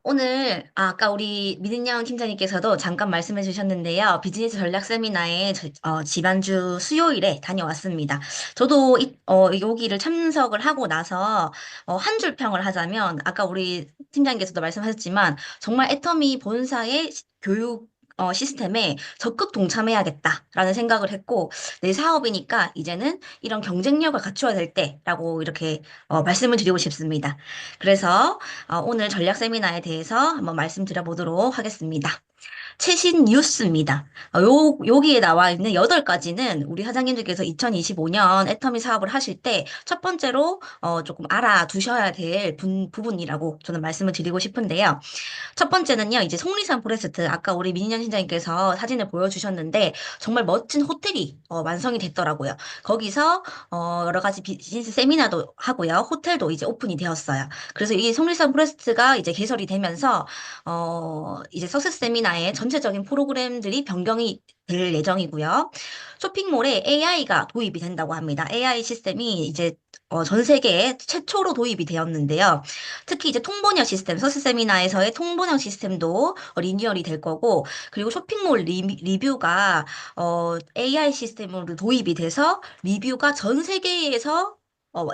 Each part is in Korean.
오늘 아까 우리 민은영 팀장님께서도 잠깐 말씀해 주셨는데요. 비즈니스 전략 세미나에 지난주 수요일에 다녀왔습니다. 저도 여기를 참석을 하고 나서 한 줄 평을 하자면 아까 우리 팀장님께서도 말씀하셨지만 정말 애터미 본사의 교육 시스템에 적극 동참해야겠다라는 생각을 했고 내 사업이니까 이제는 이런 경쟁력을 갖추어야 될 때라고 이렇게 말씀을 드리고 싶습니다. 그래서 오늘 전략 세미나에 대해서 한번 말씀드려보도록 하겠습니다. 최신 뉴스입니다. 여기에 나와 있는 8가지는 우리 사장님들께서 2025년 애터미 사업을 하실 때 첫 번째로 조금 알아두셔야 될 부분이라고 저는 말씀을 드리고 싶은데요. 첫 번째는요, 이제 속리산 포레스트. 아까 우리 민인영 팀장님께서 사진을 보여주셨는데, 정말 멋진 호텔이 완성이 됐더라고요. 거기서 여러 가지 비즈니스 세미나도 하고요. 호텔도 이제 오픈이 되었어요. 그래서 이 속리산 포레스트가 이제 개설이 되면서, 이제 석세스 세미나의 전체적인 프로그램들이 변경이 될 예정이고요. 쇼핑몰에 AI가 도입이 된다고 합니다. AI 시스템이 이제 전 세계에 최초로 도입이 되었는데요. 특히 이제 통번역 시스템, 서스 세미나에서의 통번역 시스템도 리뉴얼이 될 거고, 그리고 쇼핑몰 리뷰가 AI 시스템으로 도입이 돼서 리뷰가 전 세계에서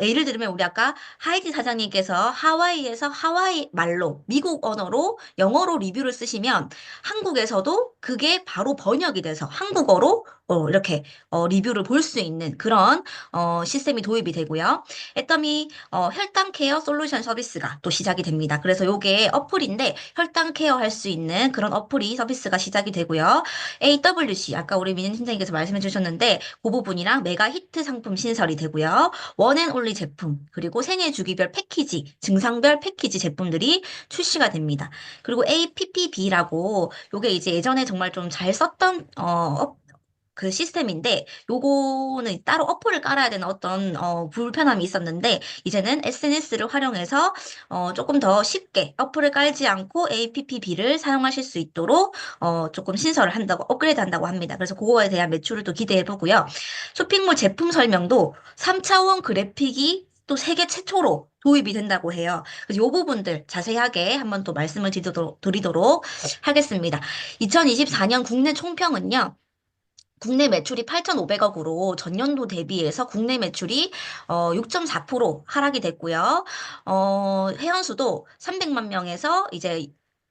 예를 들면 우리 아까 하이디 사장님께서 하와이에서 하와이 말로 미국 언어로 영어로 리뷰를 쓰시면 한국에서도 그게 바로 번역이 돼서 한국어로 이렇게 리뷰를 볼 수 있는 그런 시스템이 도입이 되고요. 애터미 혈당 케어 솔루션 서비스가 또 시작이 됩니다. 그래서 요게 어플인데 혈당 케어 할 수 있는 그런 어플이 서비스가 시작이 되고요. AWC 아까 우리 민현 팀장님께서 말씀해 주셨는데 그 부분이랑 메가 히트 상품 신설이 되고요. 원앤올리 제품 그리고 생애 주기별 패키지 증상별 패키지 제품들이 출시가 됩니다. 그리고 APPB라고 요게 이제 예전에 정말 좀 잘 썼던 그 시스템인데 요거는 따로 어플을 깔아야 되는 어떤 불편함이 있었는데 이제는 SNS를 활용해서 조금 더 쉽게 어플을 깔지 않고 APPB를 사용하실 수 있도록 조금 신설을 한다고 업그레이드 한다고 합니다. 그래서 그거에 대한 매출을 또 기대해 보고요. 쇼핑몰 제품 설명도 3차원 그래픽이 또 세계 최초로 도입이 된다고 해요. 그래서 이 부분들 자세하게 한번 또 말씀을 드리도록 하겠습니다. 2024년 국내 총평은요. 국내 매출이 8,500억으로 전년도 대비해서 국내 매출이 6.4% 하락이 됐고요. 회원수도 300만 명에서 이제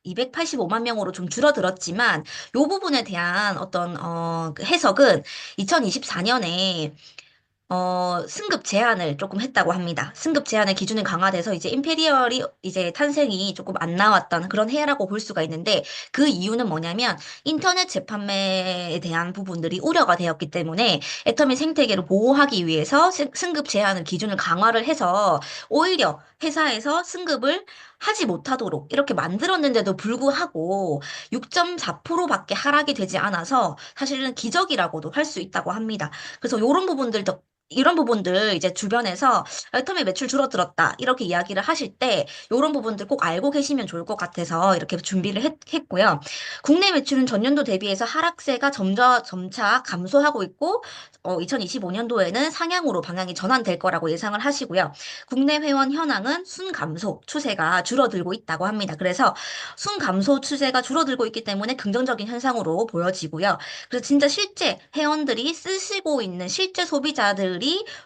285만 명으로 좀 줄어들었지만 이 부분에 대한 어떤 그 해석은 2024년에 승급 제한을 조금 했다고 합니다. 승급 제한의 기준이 강화돼서 이제 임페리얼이 이제 탄생이 조금 안 나왔던 그런 해라고 볼 수가 있는데 그 이유는 뭐냐면 인터넷 재판매에 대한 부분들이 우려가 되었기 때문에 애터미 생태계를 보호하기 위해서 승급 제한을 기준을 강화를 해서 오히려 회사에서 승급을 하지 못하도록 이렇게 만들었는데도 불구하고 6.4%밖에 하락이 되지 않아서 사실은 기적이라고도 할 수 있다고 합니다. 그래서 이런 부분들 이제 주변에서 애터미 매출 줄어들었다 이렇게 이야기를 하실 때 이런 부분들 꼭 알고 계시면 좋을 것 같아서 이렇게 준비를 했고요. 국내 매출은 전년도 대비해서 하락세가 점차 감소하고 있고 2025년도에는 상향으로 방향이 전환될 거라고 예상을 하시고요. 국내 회원 현황은 순감소 추세가 줄어들고 있다고 합니다. 그래서 순감소 추세가 줄어들고 있기 때문에 긍정적인 현상으로 보여지고요. 그래서 진짜 실제 회원들이 쓰시고 있는 실제 소비자들이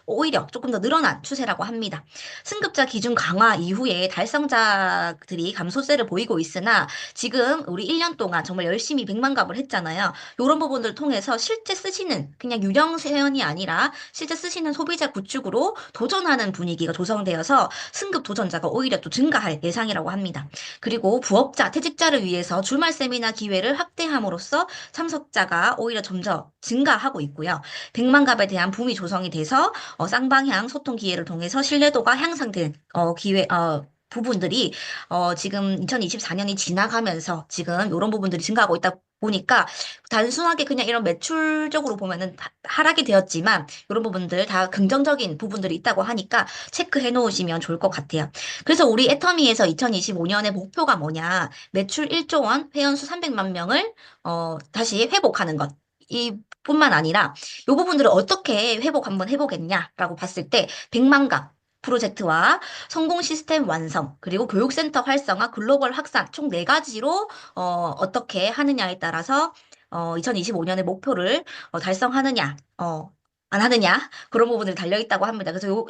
오히려 조금 더 늘어난 추세라고 합니다. 승급자 기준 강화 이후에 달성자들이 감소세를 보이고 있으나 지금 우리 1년 동안 정말 열심히 백만갑을 했잖아요. 이런 부분들을 통해서 실제 쓰시는 그냥 유령 회원이 아니라 실제 쓰시는 소비자 구축으로 도전하는 분위기가 조성되어서 승급 도전자가 오히려 또 증가할 예상이라고 합니다. 그리고 부업자, 퇴직자를 위해서 주말 세미나 기회를 확대함으로써 참석자가 오히려 점점 증가하고 있고요. 백만갑에 대한 붐이 조성이 돼서 쌍방향 소통 기회를 통해서 신뢰도가 향상된 부분들이 지금 2024년이 지나가면서 지금 이런 부분들이 증가하고 있다 보니까 단순하게 그냥 이런 매출적으로 보면은 하락이 되었지만 이런 부분들 다 긍정적인 부분들이 있다고 하니까 체크해 놓으시면 좋을 것 같아요. 그래서 우리 애터미에서 2025년의 목표가 뭐냐? 매출 1조 원, 회원수 300만 명을 다시 회복하는 것. 이 뿐만 아니라 이 부분들을 어떻게 회복 한번 해보겠냐라고 봤을 때 100만 갑 프로젝트와 성공 시스템 완성, 그리고 교육센터 활성화, 글로벌 확산 총 네 가지로 어떻게 하느냐에 따라서 2025년의 목표를 달성하느냐, 안 하느냐 그런 부분들이 달려 있다고 합니다. 그래서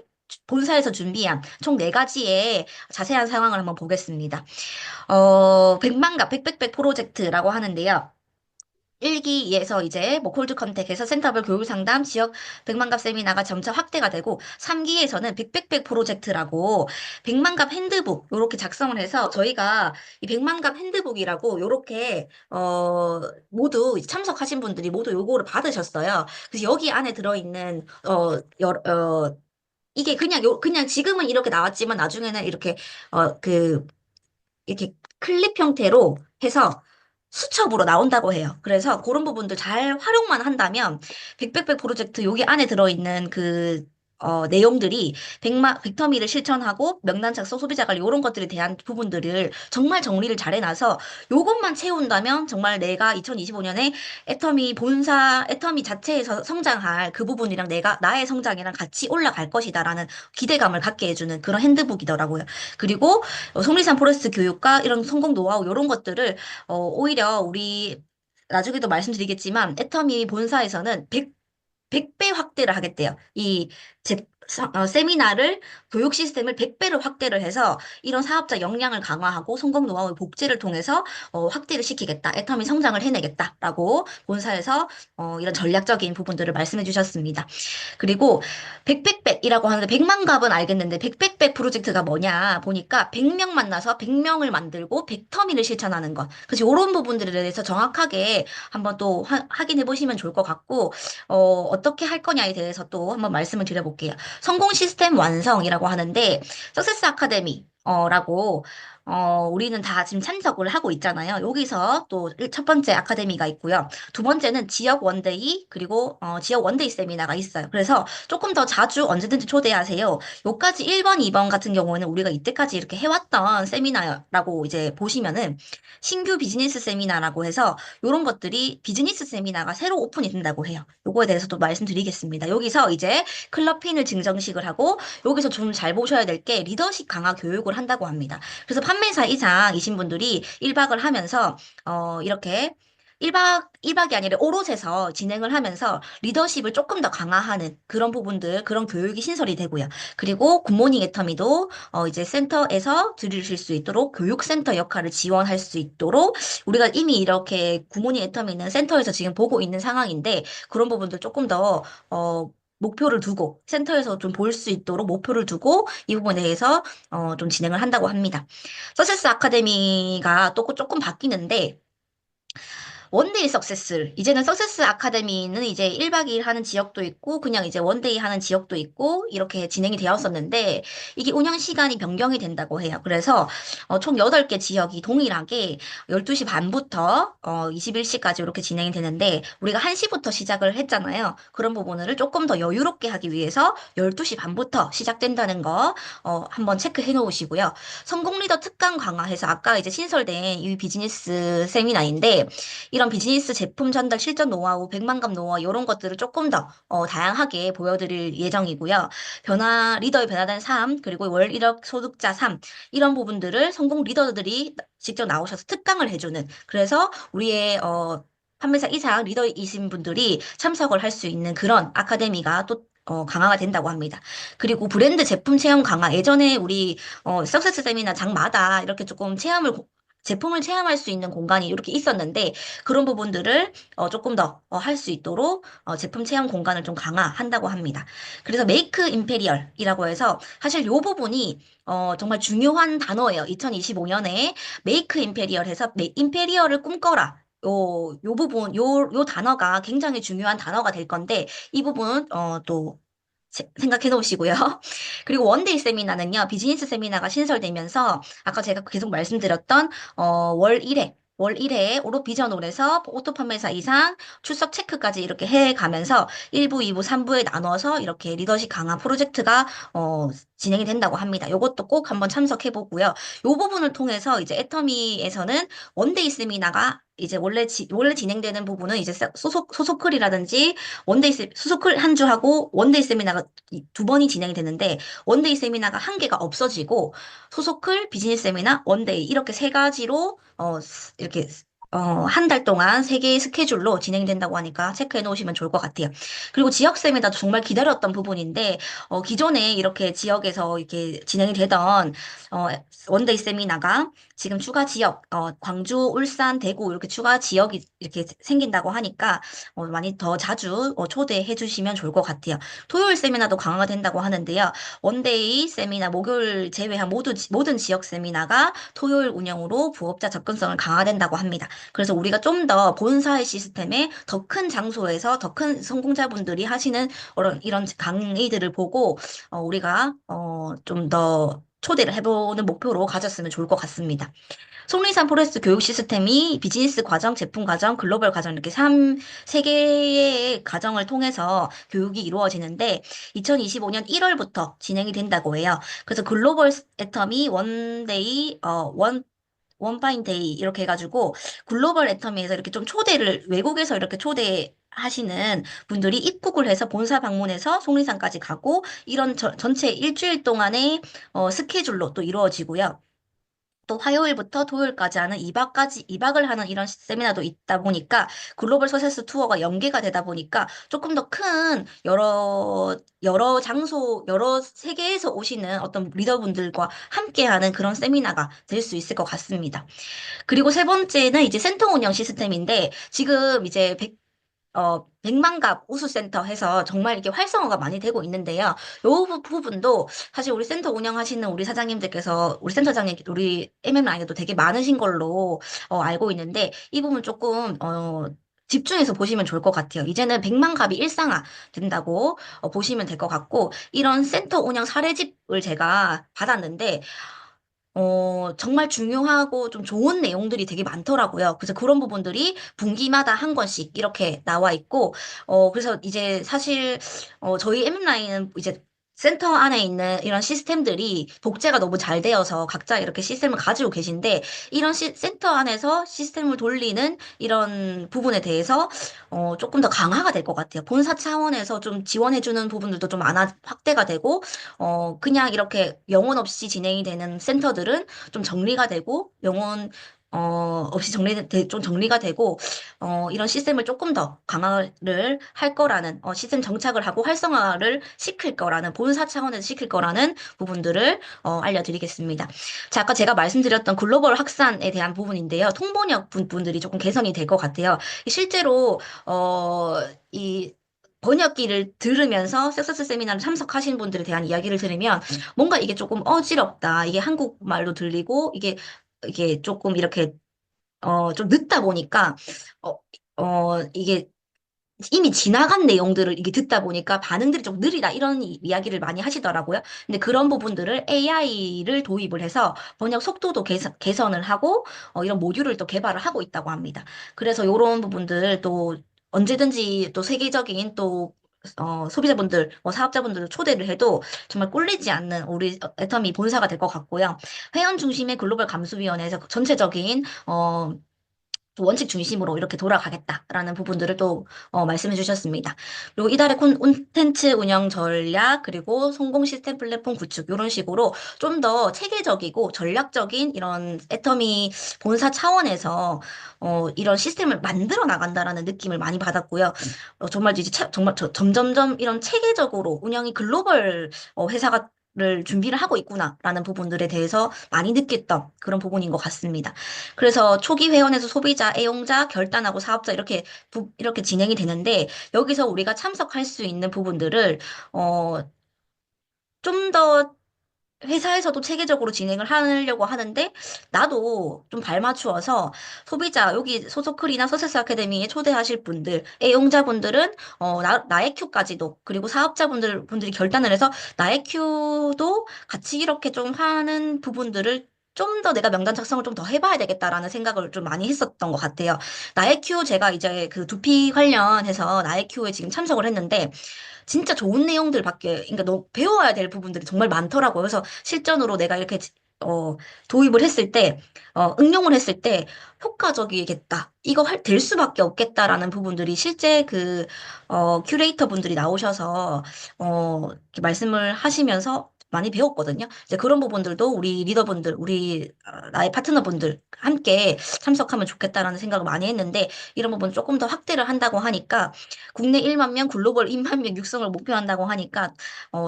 본사에서 준비한 총 네 가지의 자세한 상황을 한번 보겠습니다. 백만갑, 백백백 프로젝트라고 하는데요. 1기에서 이제 뭐 콜드 컨택에서 센터별 교육 상담, 지역 백만갑 세미나가 점차 확대가 되고 3기에서는 백백백 프로젝트라고 백만갑 핸드북 요렇게 작성을 해서 저희가 이 백만갑 핸드북이라고 요렇게 모두 참석하신 분들이 모두 요거를 받으셨어요. 그래서 여기 안에 들어있는 이게 그냥 지금은 이렇게 나왔지만 나중에는 이렇게 클립 형태로 해서 수첩으로 나온다고 해요. 그래서 그런 부분들 잘 활용만 한다면 백백백 프로젝트 여기 안에 들어있는 내용들이 빅터미를 실천하고 명단 작성, 소비자 관리 이런 것들에 대한 부분들을 정말 정리를 잘 해놔서 요것만 채운다면 정말 내가 2025년에 애터미 자체에서 성장할 그 부분이랑 나의 성장이랑 같이 올라갈 것이다라는 기대감을 갖게 해주는 그런 핸드북이더라고요. 그리고 속리산 포레스트 교육과 이런 성공 노하우 이런 것들을 오히려 우리 나중에도 말씀드리겠지만 애터미 본사에서는 100배 확대를 하겠대요. 세미나를, 교육 시스템을 100배로 확대를 해서 이런 사업자 역량을 강화하고 성공 노하우의 복제를 통해서 확대를 시키겠다. 애터미 성장을 해내겠다라고 본사에서 이런 전략적인 부분들을 말씀해 주셨습니다. 그리고 백백백이라고 하는데 100만 갑은 알겠는데 백백백 프로젝트가 뭐냐 보니까 100명 만나서 100명을 만들고 100터미를 실천하는 것. 그래서 이런 부분들에 대해서 정확하게 한번 또 확인해 보시면 좋을 것 같고 어떻게 할 거냐에 대해서 또 한번 말씀을 드려볼게요. 성공 시스템 완성이라고 하는데 석세스 아카데미 라고 우리는 다 지금 참석을 하고 있잖아요. 여기서 또 첫 번째 아카데미가 있고요. 두 번째는 지역 원데이 그리고 지역 원데이 세미나가 있어요. 그래서 조금 더 자주 언제든지 초대하세요. 요까지 1번, 2번 같은 경우는 우리가 이때까지 이렇게 해왔던 세미나라고 이제 보시면은 신규 비즈니스 세미나라고 해서 요런 것들이 비즈니스 세미나가 새로 오픈이 된다고 해요. 요거에 대해서도 말씀드리겠습니다. 여기서 이제 클럽핀을 증정식을 하고 여기서 좀 잘 보셔야 될 게 리더십 강화 교육을 한다고 합니다. 그래서 판매사 이상이신 분들이 1박을 하면서 이렇게 1박이 아니라 오롯해서 진행을 하면서 리더십을 조금 더 강화하는 그런 부분들, 그런 교육이 신설이 되고요. 그리고 굿모닝 애터미도 이제 센터에서 들으실 수 있도록 교육센터 역할을 지원할 수 있도록 우리가 이미 이렇게 굿모닝 애터미는 센터에서 지금 보고 있는 상황인데 그런 부분들 조금 더 목표를 두고 센터에서 좀 볼 수 있도록 목표를 두고 이 부분에 대해서 좀 진행을 한다고 합니다. 서세스 아카데미가 또 조금 바뀌는데 원데이 석세스. 이제는 석세스 아카데미는 이제 1박 2일 하는 지역도 있고, 그냥 이제 원데이 하는 지역도 있고, 이렇게 진행이 되었었는데, 이게 운영 시간이 변경이 된다고 해요. 그래서, 총 8개 지역이 동일하게 12시 반부터, 21시까지 이렇게 진행이 되는데, 우리가 1시부터 시작을 했잖아요. 그런 부분을 조금 더 여유롭게 하기 위해서 12시 반부터 시작된다는 거, 한번 체크해 놓으시고요. 성공 리더 특강 강화해서 아까 이제 신설된 이 비즈니스 세미나인데, 이런 비즈니스 제품 전달 실전 노하우, 백만갑 노하우 이런 것들을 조금 더 다양하게 보여드릴 예정이고요. 리더의 변화된 삶, 그리고 월 1억 소득자 삶 이런 부분들을 성공 리더들이 직접 나오셔서 특강을 해주는 그래서 우리의 판매사 이상 리더이신 분들이 참석을 할 수 있는 그런 아카데미가 또 강화가 된다고 합니다. 그리고 브랜드 제품 체험 강화. 예전에 우리 석세스 세미나 장마다 이렇게 조금 제품을 체험할 수 있는 공간이 이렇게 있었는데 그런 부분들을 조금 더 할 수 있도록 제품 체험 공간을 좀 강화한다고 합니다. 그래서 메이크 임페리얼이라고 해서 사실 이 부분이 정말 중요한 단어예요. 2025년에 메이크 임페리얼 해서 임페리얼을 꿈꿔라. 요 단어가 굉장히 중요한 단어가 될 건데, 이 부분, 또, 생각해 놓으시고요. 그리고 원데이 세미나는요, 비즈니스 세미나가 신설되면서, 아까 제가 계속 말씀드렸던, 월 1회 오롯 비전홀에서 오토 판매사 이상 출석 체크까지 이렇게 해 가면서 1부, 2부, 3부에 나눠서 이렇게 리더십 강화 프로젝트가, 진행이 된다고 합니다. 요것도 꼭 한번 참석해 보고요. 요 부분을 통해서 이제 애터미에서는 원데이 세미나가 이제 원래 진행되는 부분은 이제 소속클이라든지 원데이 소속클 한 주 하고 원데이 세미나가 두 번이 진행이 되는데 원데이 세미나가 한 개가 없어지고 소속클, 비즈니스 세미나, 원데이 이렇게 세 가지로 이렇게 한 달 동안 세 개의 스케줄로 진행된다고 하니까 체크해 놓으시면 좋을 것 같아요. 그리고 지역 세미나도 정말 기다렸던 부분인데 기존에 이렇게 지역에서 이렇게 진행이 되던 어, 원데이 세미나가 지금 추가 지역, 광주, 울산, 대구 이렇게 추가 지역이 이렇게 생긴다고 하니까 많이 더 자주 초대해 주시면 좋을 것 같아요. 토요일 세미나도 강화가 된다고 하는데요. 원데이 세미나 목요일 제외한 모든 지역 세미나가 토요일 운영으로 부업자 접근성을 강화된다고 합니다. 그래서 우리가 좀 더 본사의 시스템에 더 큰 장소에서 더 큰 성공자분들이 하시는 이런 강의들을 보고 우리가 좀 더 초대를 해보는 목표로 가졌으면 좋을 것 같습니다. 속리산 포레스트 교육 시스템이 비즈니스 과정, 제품 과정, 글로벌 과정 이렇게 세 개의 과정을 통해서 교육이 이루어지는데 2025년 1월부터 진행이 된다고 해요. 그래서 글로벌 애터미 원데이, 원파인데이 이렇게 해가지고 글로벌 애터미에서 이렇게 좀 초대를 외국에서 이렇게 초대하시는 분들이 입국을 해서 본사 방문해서 속리산까지 가고 이런 전체 일주일 동안의 스케줄로 또 이루어지고요. 또 화요일부터 토요일까지 하는 2박을 하는 이런 세미나도 있다 보니까 글로벌 서세스 투어가 연계가 되다 보니까 조금 더 큰 여러 장소, 여러 세계에서 오시는 어떤 리더분들과 함께하는 그런 세미나가 될 수 있을 것 같습니다. 그리고 세 번째는 이제 센터 운영 시스템인데 지금 이제 100만갑 우수센터 해서 정말 이게 활성화가 많이 되고 있는데요. 요 부분도 사실 우리 센터 운영하시는 우리 사장님들께서 우리 센터장님, 우리 MMI에도 되게 많으신 걸로 알고 있는데 이 부분 조금 집중해서 보시면 좋을 것 같아요. 이제는 100만갑이 일상화 된다고 보시면 될 것 같고 이런 센터 운영 사례집을 제가 받았는데 정말 중요하고 좀 좋은 내용들이 되게 많더라고요. 그래서 그런 부분들이 분기마다 한 권씩 이렇게 나와 있고, 그래서 이제 사실, 저희 엠라인은 이제 센터 안에 있는 이런 시스템들이 복제가 너무 잘 되어서 각자 이렇게 시스템을 가지고 계신데, 이런 센터 안에서 시스템을 돌리는 이런 부분에 대해서, 조금 더 강화가 될 것 같아요. 본사 차원에서 좀 지원해주는 부분들도 좀 확대가 되고, 그냥 이렇게 영혼 없이 진행이 되는 센터들은 좀 정리가 되고, 없이 좀 정리가 되고, 이런 시스템을 조금 더 강화를 할 거라는, 시스템 정착을 하고 활성화를 시킬 거라는, 본사 차원에서 시킬 거라는 부분들을, 알려드리겠습니다. 자, 아까 제가 말씀드렸던 글로벌 확산에 대한 부분인데요. 통번역 분들이 조금 개선이 될 것 같아요. 실제로, 이 번역기를 들으면서 석세스 세미나를 참석하신 분들에 대한 이야기를 들으면 뭔가 이게 조금 어지럽다. 이게 한국말로 들리고 이게 조금 이렇게 좀 늦다 보니까 어, 이게 이미 지나간 내용들을 이게 듣다 보니까 반응들이 좀 느리다 이런 이야기를 많이 하시더라고요. 근데 그런 부분들을 AI를 도입을 해서 번역 속도도 개선을 하고 이런 모듈을 또 개발을 하고 있다고 합니다. 그래서 이런 부분들 또 언제든지 또 세계적인 또 소비자분들, 사업자분들을 초대를 해도 정말 꿀리지 않는 우리 애터미 본사가 될 것 같고요. 회원 중심의 글로벌 감수위원회에서 전체적인 원칙 중심으로 이렇게 돌아가겠다라는 부분들을 또 말씀해 주셨습니다. 그리고 이달의 콘텐츠 운영 전략 그리고 성공 시스템 플랫폼 구축 이런 식으로 좀 더 체계적이고 전략적인 이런 애터미 본사 차원에서 이런 시스템을 만들어 나간다라는 느낌을 많이 받았고요. 정말 이제 정말 점점점 이런 체계적으로 운영이 글로벌 회사가 를 준비를 하고 있구나라는 부분들에 대해서 많이 느꼈던 그런 부분인 것 같습니다. 그래서 초기 회원에서 소비자, 애용자, 결단하고 사업자 이렇게 진행이 되는데 여기서 우리가 참석할 수 있는 부분들을 좀 더 회사에서도 체계적으로 진행을 하려고 하는데 나도 좀 발맞추어서 소비자 여기 소속클이나 서세스 아카데미에 초대하실 분들, 애용자분들은 나의 큐까지도 그리고 분들이 결단을 해서 나의 큐도 같이 이렇게 좀 하는 부분들을 좀 더 내가 명단 작성을 좀 더 해봐야 되겠다라는 생각을 좀 많이 했었던 것 같아요. 나의 큐 제가 이제 그 두피 관련해서 나의 큐에 지금 참석을 했는데 진짜 좋은 내용들밖에, 그러니까 너 배워야 될 부분들이 정말 많더라고요. 그래서 실전으로 내가 이렇게 도입을 했을 때, 응용을 했을 때 효과적이겠다. 이거 될 수밖에 없겠다라는 부분들이 실제 큐레이터 분들이 나오셔서, 이렇게 말씀을 하시면서 많이 배웠거든요. 이제 그런 부분들도 우리 리더분들, 나의 파트너분들 함께 참석하면 좋겠다라는 생각을 많이 했는데, 이런 부분 조금 더 확대를 한다고 하니까, 국내 1만 명, 글로벌 2만 명 육성을 목표한다고 하니까,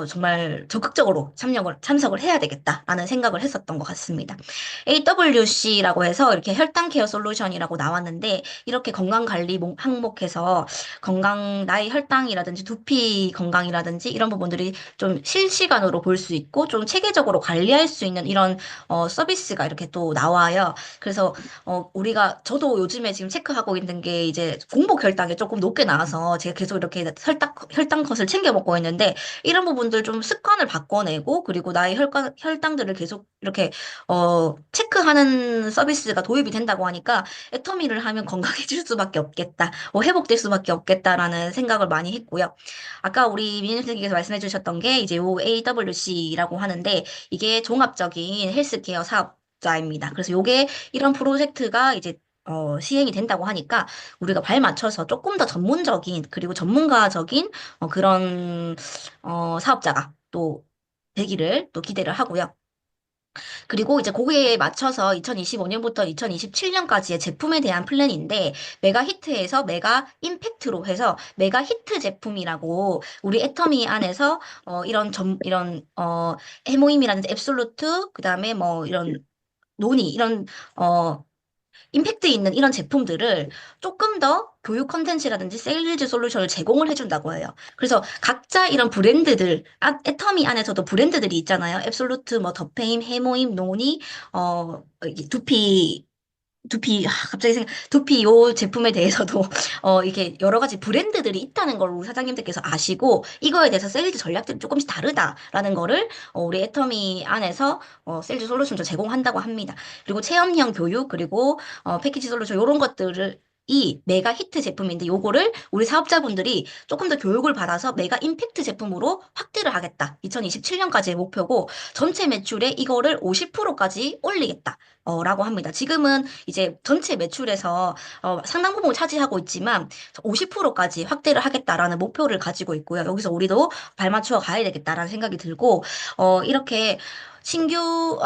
정말 적극적으로 참석을 해야 되겠다라는 생각을 했었던 것 같습니다. AWC라고 해서 이렇게 혈당 케어 솔루션이라고 나왔는데, 이렇게 건강관리 항목해서 나의 혈당이라든지 두피 건강이라든지 이런 부분들이 좀 실시간으로 볼 수 있고, 좀 체계적으로 관리할 수 있는 이런 서비스가 이렇게 또 나와요. 그래서 저도 요즘에 지금 체크하고 있는 게 이제 공복 혈당이 조금 높게 나와서 제가 계속 이렇게 혈당 컷을 챙겨 먹고 있는데, 이런 부분들 좀 습관을 바꿔내고, 그리고 나의 혈당들을 계속 이렇게 체크하는 서비스가 도입이 된다고 하니까 애터미를 하면 건강해질 수밖에 없겠다, 회복될 수밖에 없겠다라는 생각을 많이 했고요. 아까 우리 민희 선생님께서 말씀해 주셨던 게 이제 요 AWC라고 하는데, 이게 종합적인 헬스케어 사업자입니다. 그래서 요게 이런 프로젝트가 이제 시행이 된다고 하니까 우리가 발 맞춰서 조금 더 전문적인, 그리고 전문가적인 그런 사업자가 또 되기를 또 기대를 하고요. 그리고 이제 거기에 맞춰서 2025년부터 2027년까지의 제품에 대한 플랜인데, 메가 히트에서 메가 임팩트로 해서 메가 히트 제품이라고, 우리 애터미 안에서 이런 해모임이라든지 앱솔루트, 그다음에 뭐 이런 노니, 이런 어 임팩트 있는 이런 제품들을 조금 더 교육 컨텐츠라든지 세일즈 솔루션을 제공을 해준다고 해요. 그래서 각자 이런 브랜드들, 애터미 안에서도 브랜드들이 있잖아요. 앱솔루트, 뭐 더페임, 해모임, 노니, 이게 두피 요 제품에 대해서도 이게 여러 가지 브랜드들이 있다는 걸 우리 사장님들께서 아시고, 이거에 대해서 세일즈 전략들이 조금씩 다르다라는 거를 우리 애터미 안에서 세일즈 솔루션도 제공한다고 합니다. 그리고 체험형 교육, 그리고 패키지 솔루션 요런 것들을 이 메가 히트 제품인데, 요거를 우리 사업자분들이 조금 더 교육을 받아서 메가 임팩트 제품으로 확대를 하겠다. 2027년까지의 목표고, 전체 매출에 이거를 50%까지 올리겠다. 라고 합니다. 지금은 이제 전체 매출에서 상당 부분을 차지하고 있지만 50%까지 확대를 하겠다라는 목표를 가지고 있고요. 여기서 우리도 발맞춰 가야 되겠다라는 생각이 들고, 이렇게 신규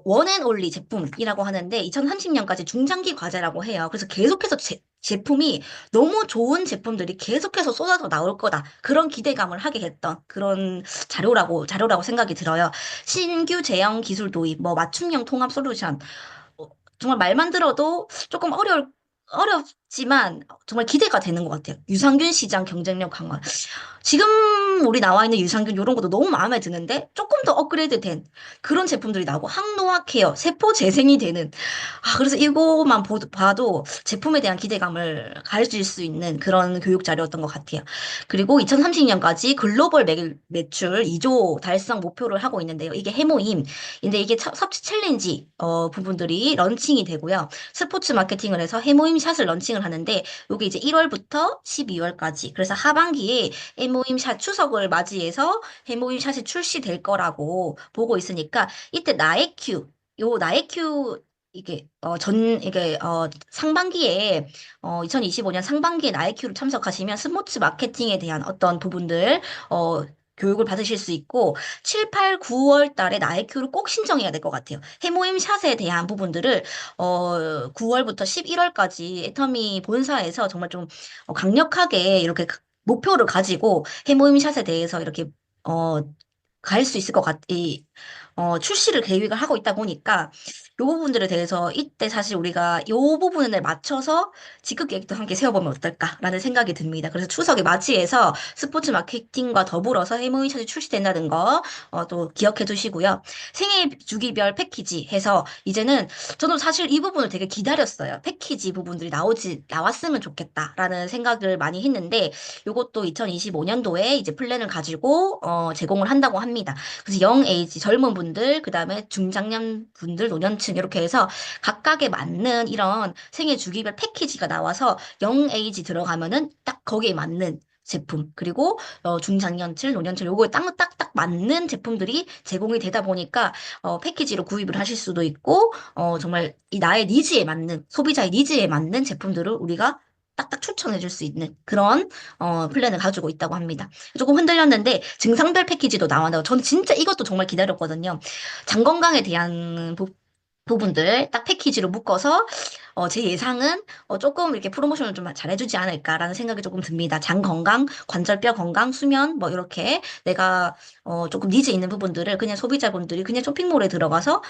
원앤올리 제품이라고 하는데 2030년까지 중장기 과제라고 해요. 그래서 계속해서 제품이 너무 좋은 제품들이 계속해서 쏟아져 나올 거다. 그런 기대감을 하게 했던 그런 자료라고 생각이 들어요. 신규 제형 기술 도입, 뭐 맞춤형 통합 솔루션, 어, 정말 말만 들어도 조금 어렵지만 정말 기대가 되는 것 같아요. 유산균 시장 경쟁력 강화. 지금 우리 나와 있는 유산균 이런 것도 너무 마음에 드는데, 조금 더 업그레이드 된 그런 제품들이 나오고, 항노화 케어, 세포 재생이 되는, 그래서 이거만 봐도 제품에 대한 기대감을 가질 수 있는 그런 교육 자료였던 것 같아요. 그리고 2030년까지 글로벌 매출 2조 달성 목표를 하고 있는데요. 이게 해모임. 근데 이게 섭취 챌린지 부분들이 런칭이 되고요. 스포츠 마케팅을 해서 해모임 샷을 런칭을 하는데, 이게 이제 1월부터 12월까지. 그래서 하반기에 해모임 샷 추석을 맞이해서 해모임 샷이 출시될 거라고 보고 있으니까, 이때 나의큐 상반기에 2025년 상반기에 나이큐를 참석하시면 스포츠 마케팅에 대한 어떤 부분들 교육을 받으실 수 있고, 7, 8, 9월 달에 나이큐를 꼭 신청해야 될 것 같아요. 해모임 샷에 대한 부분들을 9월부터 11월까지 애터미 본사에서 정말 좀 강력하게 이렇게 목표를 가지고 해모임 샷에 대해서 이렇게 어, 갈 수 있을 것 출시를 계획을 하고 있다 보니까, 요 부분들에 대해서 이때 사실 우리가 요 부분을 맞춰서 직급 계획도 함께 세워보면 어떨까라는 생각이 듭니다. 그래서 추석에 맞이해서 스포츠 마케팅과 더불어서 해모인샷이 출시된다는 거 또 기억해 두시고요. 생애 주기별 패키지 해서 이제는 저는 사실 이 부분을 되게 기다렸어요. 패키지 부분들이 나왔으면 좋겠다라는 생각을 많이 했는데, 요것도 2025년도에 이제 플랜을 가지고 제공을 한다고 합니다. 그래서 영 에이지 젊은 분들, 그다음에 중장년 분들, 노년층 이렇게 해서 각각에 맞는 이런 생애 주기별 패키지가 나와서 영 에이지 들어가면은 딱 거기에 맞는 제품, 그리고 중장년층, 노년층 요거에 딱딱딱 맞는 제품들이 제공이 되다 보니까 패키지로 구입을 하실 수도 있고 정말 이 나의 니즈에 맞는 소비자의 니즈에 맞는 제품들을 우리가 딱딱 추천해 줄 수 있는 그런 플랜을 가지고 있다고 합니다. 조금 흔들렸는데 증상별 패키지도 나와요. 저는 진짜 이것도 정말 기다렸거든요. 장 건강에 대한 부분들 딱 패키지로 묶어서 제 예상은 조금 이렇게 프로모션을 좀 잘해주지 않을까라는 생각이 조금 듭니다. 장 건강, 관절뼈 건강, 수면 뭐 이렇게 내가 조금 니즈 있는 부분들을 그냥 소비자분들이 그냥 쇼핑몰에 들어가서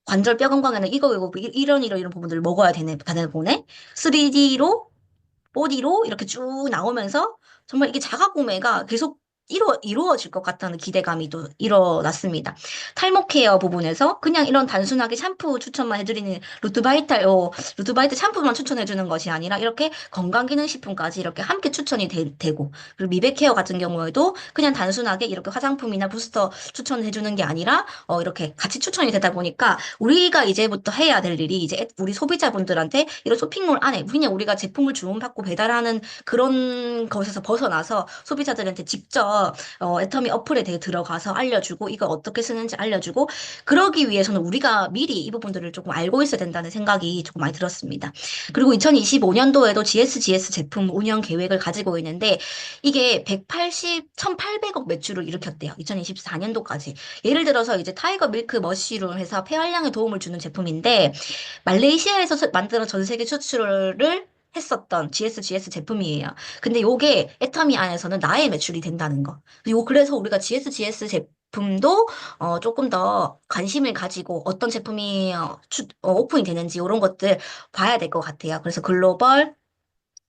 관절뼈 건강에는 이거 이런 부분들을 먹어야 되는 보네. 3D로 4D로 이렇게 쭉 나오면서 정말 이게 자가 구매가 계속 이루어질 것 같다는 기대감이 또 일어났습니다. 탈모 케어 부분에서 그냥 이런 단순하게 샴푸 추천만 해드리는 루트바이트 샴푸만 추천해주는 것이 아니라 이렇게 건강기능식품까지 이렇게 함께 추천이 되고, 그리고 미백 케어 같은 경우에도 그냥 단순하게 이렇게 화장품이나 부스터 추천해주는 게 아니라 이렇게 같이 추천이 되다 보니까 우리가 이제부터 해야 될 일이 이제 우리 소비자분들한테 이런 쇼핑몰 안에 그냥 우리가 제품을 주문받고 배달하는 그런 것에서 벗어나서 소비자들한테 직접 애터미 어플에 대해 들어가서 알려주고 이걸 어떻게 쓰는지 알려주고 그러기 위해서는 우리가 미리 이 부분들을 조금 알고 있어야 된다는 생각이 조금 많이 들었습니다. 그리고 2025년도에도 GSGS 제품 운영 계획을 가지고 있는데 이게 1,800억 매출을 일으켰대요. 2024년도까지. 예를 들어서 이제 타이거 밀크 머쉬룸 해서 폐활량에 도움을 주는 제품인데 말레이시아에서 만들어 전 세계 수출을 했었던 GSGS 제품이에요. 근데 요게 애터미 안에서는 나의 매출이 된다는 거. 그래서 우리가 GSGS 제품도 조금 더 관심을 가지고 어떤 제품이 오픈이 되는지 이런 것들 봐야 될 것 같아요. 그래서 글로벌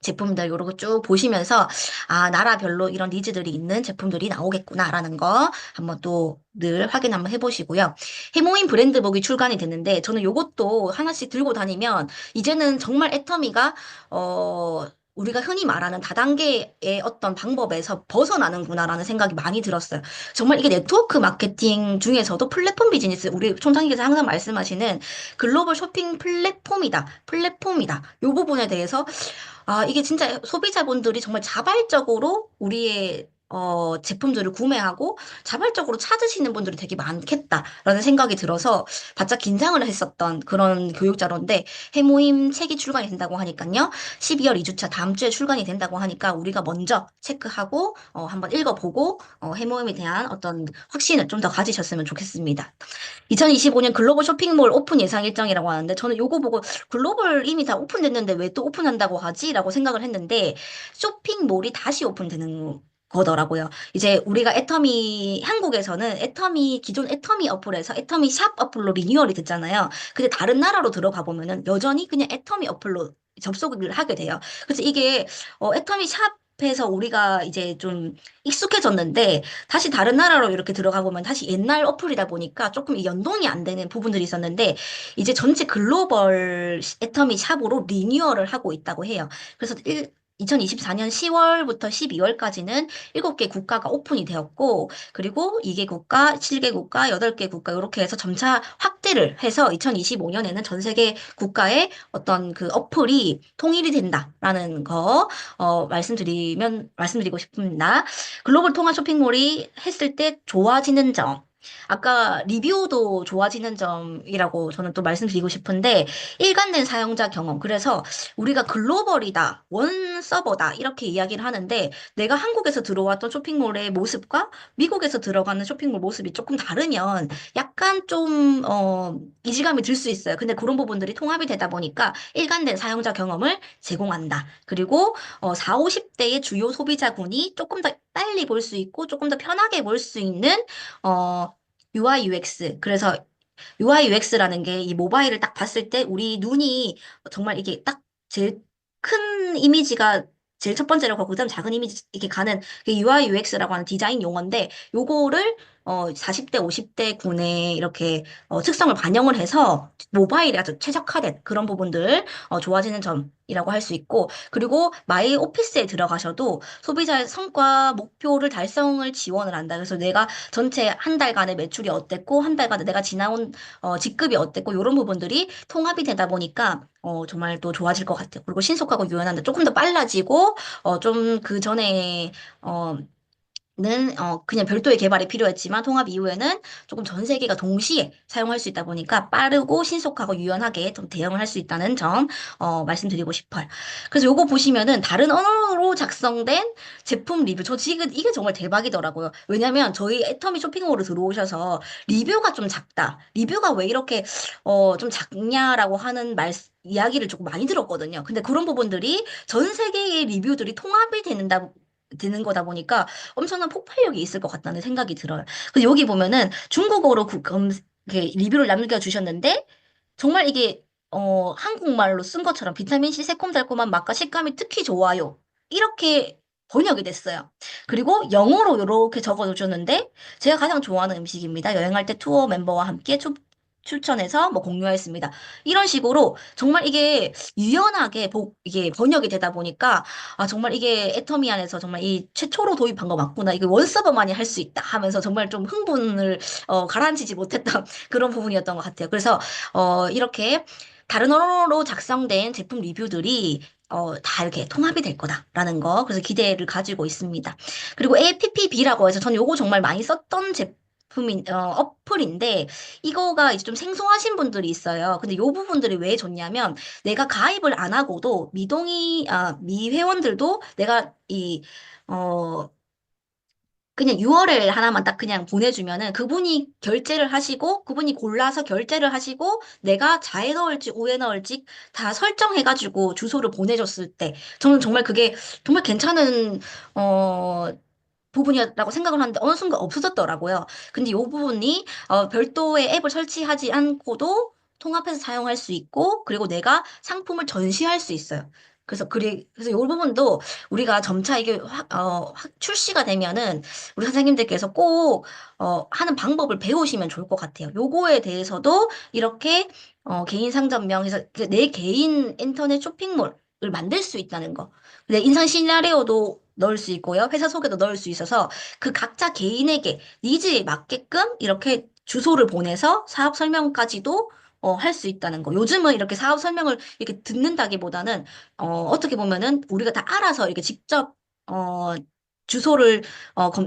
제품들 요런 거 쭉 보시면서 아 나라별로 이런 니즈들이 있는 제품들이 나오겠구나라는 거 한번 또 늘 확인 한번 해보시고요. 해모인 브랜드복이 출간이 됐는데 저는 요것도 하나씩 들고 다니면 이제는 정말 애터미가 우리가 흔히 말하는 다단계의 어떤 방법에서 벗어나는구나라는 생각이 많이 들었어요. 정말 이게 네트워크 마케팅 중에서도 플랫폼 비즈니스, 우리 총장님께서 항상 말씀하시는 글로벌 쇼핑 플랫폼이다. 요 부분에 대해서 아, 이게 진짜 소비자분들이 정말 자발적으로 우리의 제품들을 구매하고 자발적으로 찾으시는 분들이 되게 많겠다라는 생각이 들어서 바짝 긴장을 했었던 그런 교육자료인데 해모임 책이 출간이 된다고 하니까요. 12월 2주차 다음 주에 출간이 된다고 하니까 우리가 먼저 체크하고 한번 읽어보고 해모임에 대한 어떤 확신을 좀 더 가지셨으면 좋겠습니다. 2025년 글로벌 쇼핑몰 오픈 예상 일정이라고 하는데 저는 요거 보고 글로벌 이미 다 오픈됐는데 왜 또 오픈한다고 하지? 라고 생각을 했는데 쇼핑몰이 다시 오픈되는 거더라고요. 이제 우리가 한국에서는 기존 애터미 어플에서 애터미 샵 어플로 리뉴얼이 됐잖아요. 근데 다른 나라로 들어가 보면은 여전히 그냥 애터미 어플로 접속을 하게 돼요. 그래서 이게 애터미 샵에서 우리가 이제 좀 익숙해졌는데 다시 다른 나라로 이렇게 들어가 보면 다시 옛날 어플이다 보니까 조금 이 연동이 안 되는 부분들이 있었는데 이제 전체 글로벌 애터미 샵으로 리뉴얼을 하고 있다고 해요. 그래서 2024년 10월부터 12월까지는 7개 국가가 오픈이 되었고, 그리고 2개 국가, 7개 국가, 8개 국가, 이렇게 해서 점차 확대를 해서 2025년에는 전 세계 국가의 어떤 그 어플이 통일이 된다라는 거, 말씀드리고 싶습니다. 글로벌 통합 쇼핑몰이 했을 때 좋아지는 점. 아까 리뷰도 좋아지는 점이라고 저는 또 말씀드리고 싶은데, 일관된 사용자 경험. 그래서 우리가 글로벌이다, 원 서버다, 이렇게 이야기를 하는데, 내가 한국에서 들어왔던 쇼핑몰의 모습과 미국에서 들어가는 쇼핑몰 모습이 조금 다르면 약간 좀, 이질감이 들 수 있어요. 근데 그런 부분들이 통합이 되다 보니까 일관된 사용자 경험을 제공한다. 그리고 4, 50대의 주요 소비자군이 조금 더 빨리 볼 수 있고 조금 더 편하게 볼 수 있는 UI UX. 그래서 UI UX라는 게 이 모바일을 딱 봤을 때 우리 눈이 정말 이게 딱 제일 큰 이미지가 제일 첫 번째로 가고 그다음 작은 이미지 이렇게 가는 게 UI UX라고 하는 디자인 용어인데 요거를 40대, 50대 군의 이렇게 특성을 반영을 해서 모바일에 아주 최적화된 그런 부분들 좋아지는 점이라고 할 수 있고 그리고 마이 오피스에 들어가셔도 소비자의 성과 목표를 달성을 지원을 한다. 그래서 내가 전체 한 달간의 매출이 어땠고 한 달간 내가 지나온 직급이 어땠고 이런 부분들이 통합이 되다 보니까 정말 또 좋아질 것 같아요. 그리고 신속하고 유연한데 조금 더 빨라지고 좀 그 전에 는 그냥 별도의 개발이 필요했지만 통합 이후에는 조금 전 세계가 동시에 사용할 수 있다 보니까 빠르고 신속하고 유연하게 좀 대응을 할 수 있다는 점 말씀드리고 싶어요. 그래서 요거 보시면은 다른 언어로 작성된 제품 리뷰 저 지금 이게 정말 대박이더라고요. 왜냐면 저희 애터미 쇼핑몰로 들어오셔서 리뷰가 좀 작다. 리뷰가 왜 이렇게 좀 작냐라고 하는 이야기를 조금 많이 들었거든요. 근데 그런 부분들이 전 세계의 리뷰들이 통합이 되는 거다 보니까 엄청난 폭발력이 있을 것 같다는 생각이 들어요. 그래서 여기 보면은 중국어로 이렇게 리뷰를 남겨주셨는데 정말 이게 한국말로 쓴 것처럼 비타민 C 새콤달콤한 맛과 식감이 특히 좋아요. 이렇게 번역이 됐어요. 그리고 영어로 이렇게 적어주셨는데 제가 가장 좋아하는 음식입니다. 여행할 때 투어 멤버와 함께 추천해서 뭐 공유했습니다. 이런 식으로 정말 이게 유연하게 이게 번역이 되다 보니까 아 정말 이게 애터미 안에서 정말 이 최초로 도입한 거 맞구나. 이게 원서버만이 할 수 있다 하면서 정말 좀 흥분을 가라앉히지 못했던 그런 부분이었던 것 같아요. 그래서 이렇게 다른 언어로 작성된 제품 리뷰들이 다 이렇게 통합이 될 거다라는 거. 그래서 기대를 가지고 있습니다. 그리고 APPB라고 해서 저는 요거 정말 많이 썼던 어플인데, 이거가 이제 좀 생소하신 분들이 있어요. 근데 요 부분들이 왜 좋냐면, 내가 가입을 안 하고도 미회원들도 내가 어, 그냥 URL 하나만 딱 그냥 보내주면은 그분이 결제를 하시고 그분이 골라서 결제를 하시고 내가 좌에 넣을지 우에 넣을지 다 설정해가지고 주소를 보내줬을 때 저는 정말 그게 정말 괜찮은 어 부분이라고 생각을 하는데 어느 순간 없어졌더라고요. 근데 이 부분이 별도의 앱을 설치하지 않고도 통합해서 사용할 수 있고 그리고 내가 상품을 전시할 수 있어요. 그래서 이 부분도 우리가 점차 이게 출시가 되면은 우리 선생님들께서 꼭 하는 방법을 배우시면 좋을 것 같아요. 요거에 대해서도 이렇게 개인 상점명에서 내 개인 인터넷 쇼핑몰을 만들 수 있다는 거. 내 인상 시나리오도 넣을 수 있고요. 회사 소개도 넣을 수 있어서 그 각자 개인에게 니즈에 맞게끔 이렇게 주소를 보내서 사업 설명까지도 할 수 있다는 거. 요즘은 이렇게 사업 설명을 이렇게 듣는다기보다는 어떻게 보면은 우리가 다 알아서 이렇게 직접 주소를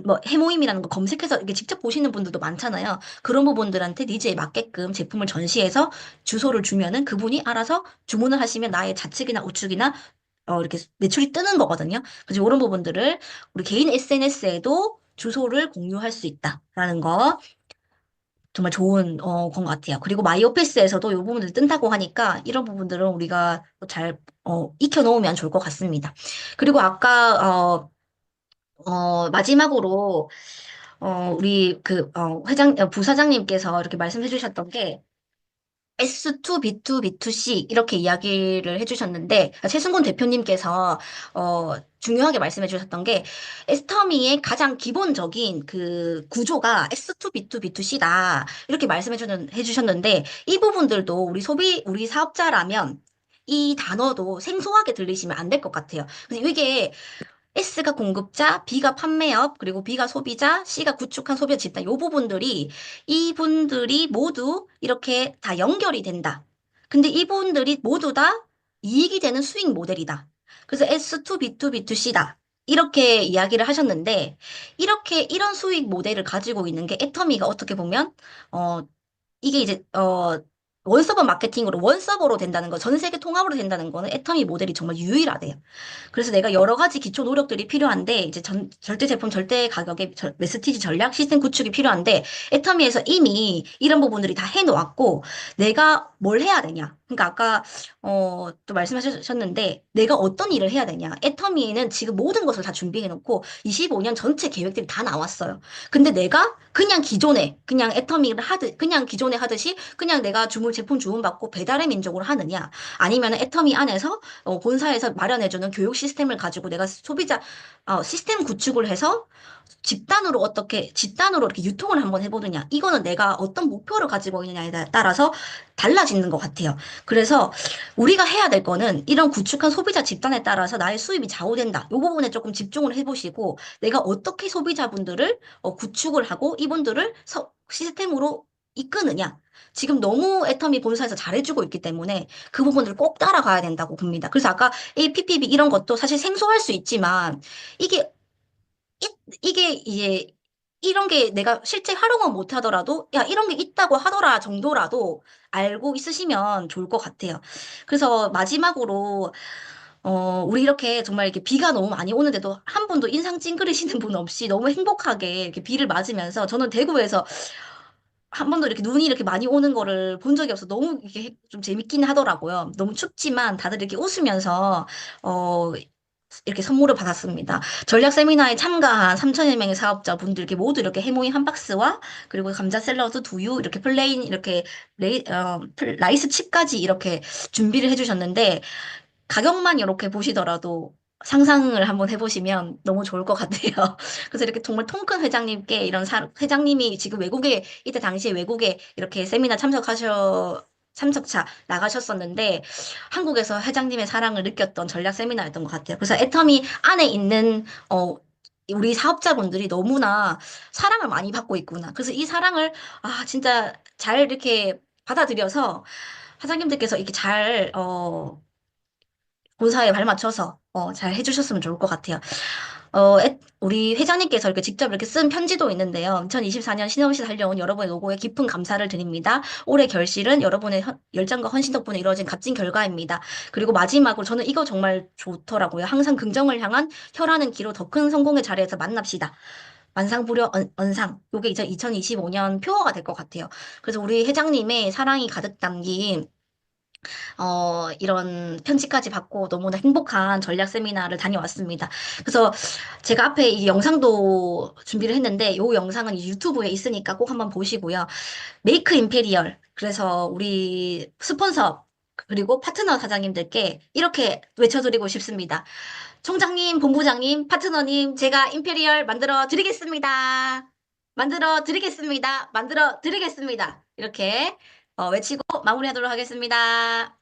뭐 해모임이라는 거 검색해서 이렇게 직접 보시는 분들도 많잖아요. 그런 부분들한테 니즈에 맞게끔 제품을 전시해서 주소를 주면은 그분이 알아서 주문을 하시면 나의 좌측이나 우측이나 이렇게 매출이 뜨는 거거든요. 그래서 이런 부분들을 우리 개인 SNS에도 주소를 공유할 수 있다라는 거 정말 좋은 건 같아요. 그리고 마이오피스에서도 이 부분들이 뜬다고 하니까 이런 부분들은 우리가 잘 익혀 놓으면 좋을 것 같습니다. 그리고 아까 마지막으로 우리 부사장님께서 이렇게 말씀해 주셨던 게 S2, B2, B2C 이렇게 이야기를 해주셨는데 최승곤 대표님께서 중요하게 말씀해 주셨던 게 에스터미의 가장 기본적인 그 구조가 S2, B2, B2C다 이렇게 해주셨는데 이 부분들도 우리 사업자라면 이 단어도 생소하게 들리시면 안 될 것 같아요. 그래서 이게 S가 공급자, B가 판매업, 그리고 B가 소비자, C가 구축한 소비자 집단, 요 부분들이 이분들이 모두 이렇게 다 연결이 된다. 근데 이분들이 모두 다 이익이 되는 수익 모델이다. 그래서 S2, B2, B2C다. 이렇게 이야기를 하셨는데, 이런 수익 모델을 가지고 있는 게 애터미가 어떻게 보면, 어, 이게 이제 원서버 마케팅으로 원서버로 된다는 거, 전 세계 통합으로 된다는 거는 애터미 모델이 정말 유일하대요. 그래서 내가 여러 가지 기초 노력들이 필요한데 이제 절대 제품 절대 가격의 메시지 전략 시스템 구축이 필요한데 애터미에서 이미 이런 부분들이 다 해놓았고 내가 뭘 해야 되냐? 그러니까 아까 또 말씀하셨는데 내가 어떤 일을 해야 되냐. 애터미는 지금 모든 것을 다 준비해 놓고 25년 전체 계획들이 다 나왔어요. 근데 내가 그냥 기존에 그냥 애터미를 하듯 그냥 기존에 하듯이 그냥 내가 제품 주문받고 배달의 민족으로 하느냐. 아니면 애터미 안에서 본사에서 마련해주는 교육 시스템을 가지고 내가 소비자 시스템 구축을 해서 집단으로 이렇게 유통을 한번 해보느냐. 이거는 내가 어떤 목표를 가지고 있느냐에 따라서 달라지는 것 같아요. 그래서 우리가 해야 될 거는 이런 구축한 소비자 집단에 따라서 나의 수입이 좌우된다. 이 부분에 조금 집중을 해보시고 내가 어떻게 소비자분들을 구축을 하고 이분들을 시스템으로 이끄느냐. 지금 너무 애터미 본사에서 잘해주고 있기 때문에 그 부분들을 꼭 따라가야 된다고 봅니다. 그래서 아까 APPB 이런 것도 사실 생소할 수 있지만 이게 이게 이제 이런 게 내가 실제 활용은 못 하더라도 야 이런 게 있다고 하더라 정도라도 알고 있으시면 좋을 것 같아요. 그래서 마지막으로 우리 이렇게 정말 이렇게 비가 너무 많이 오는데도 한 분도 인상 찡그리시는 분 없이 너무 행복하게 이렇게 비를 맞으면서 저는 대구에서 한 번도 이렇게 눈이 이렇게 많이 오는 거를 본 적이 없어 너무 이게 좀 재밌긴 하더라고요. 너무 춥지만 다들 이렇게 웃으면서 어 이렇게 선물을 받았습니다. 전략 세미나에 참가한 3천여 명의 사업자분들께 모두 이렇게 해모임 한 박스와 그리고 감자 샐러드, 두유, 이렇게 플레인, 이렇게 라이스 칩까지 이렇게 준비를 해주셨는데 가격만 이렇게 보시더라도 상상을 한번 해보시면 너무 좋을 것 같아요. 그래서 이렇게 정말 통큰 회장님께 회장님이 지금 이때 당시에 외국에 이렇게 세미나 참석차 나가셨었는데 한국에서 회장님의 사랑을 느꼈던 전략 세미나였던 것 같아요. 그래서 애터미 안에 있는, 우리 사업자분들이 너무나 사랑을 많이 받고 있구나. 그래서 이 사랑을, 진짜 잘 이렇게 받아들여서 사장님들께서 이렇게 본사에 발맞춰서 잘 해주셨으면 좋을 것 같아요. 우리 회장님께서 이렇게 직접 이렇게 쓴 편지도 있는데요. 2024년 신없이 달려온 여러분의 노고에 깊은 감사를 드립니다. 올해 결실은 여러분의 열정과 헌신 덕분에 이루어진 값진 결과입니다. 그리고 마지막으로 저는 이거 정말 좋더라고요. 항상 긍정을 향한 혀라는 기로 더 큰 성공의 자리에서 만납시다. 만상부려 언상. 요게 이제 2025년 표어가 될 것 같아요. 그래서 우리 회장님의 사랑이 가득 담긴 이런 편지까지 받고 너무나 행복한 전략 세미나를 다녀왔습니다. 그래서 제가 앞에 이 영상도 준비를 했는데 이 영상은 이 유튜브에 있으니까 꼭 한번 보시고요. 메이크 임페리얼. 그래서 우리 스폰서 그리고 파트너 사장님들께 이렇게 외쳐드리고 싶습니다. 총장님, 본부장님, 파트너님, 제가 임페리얼 만들어 드리겠습니다. 만들어 드리겠습니다. 만들어 드리겠습니다. 이렇게 외치고 마무리하도록 하겠습니다.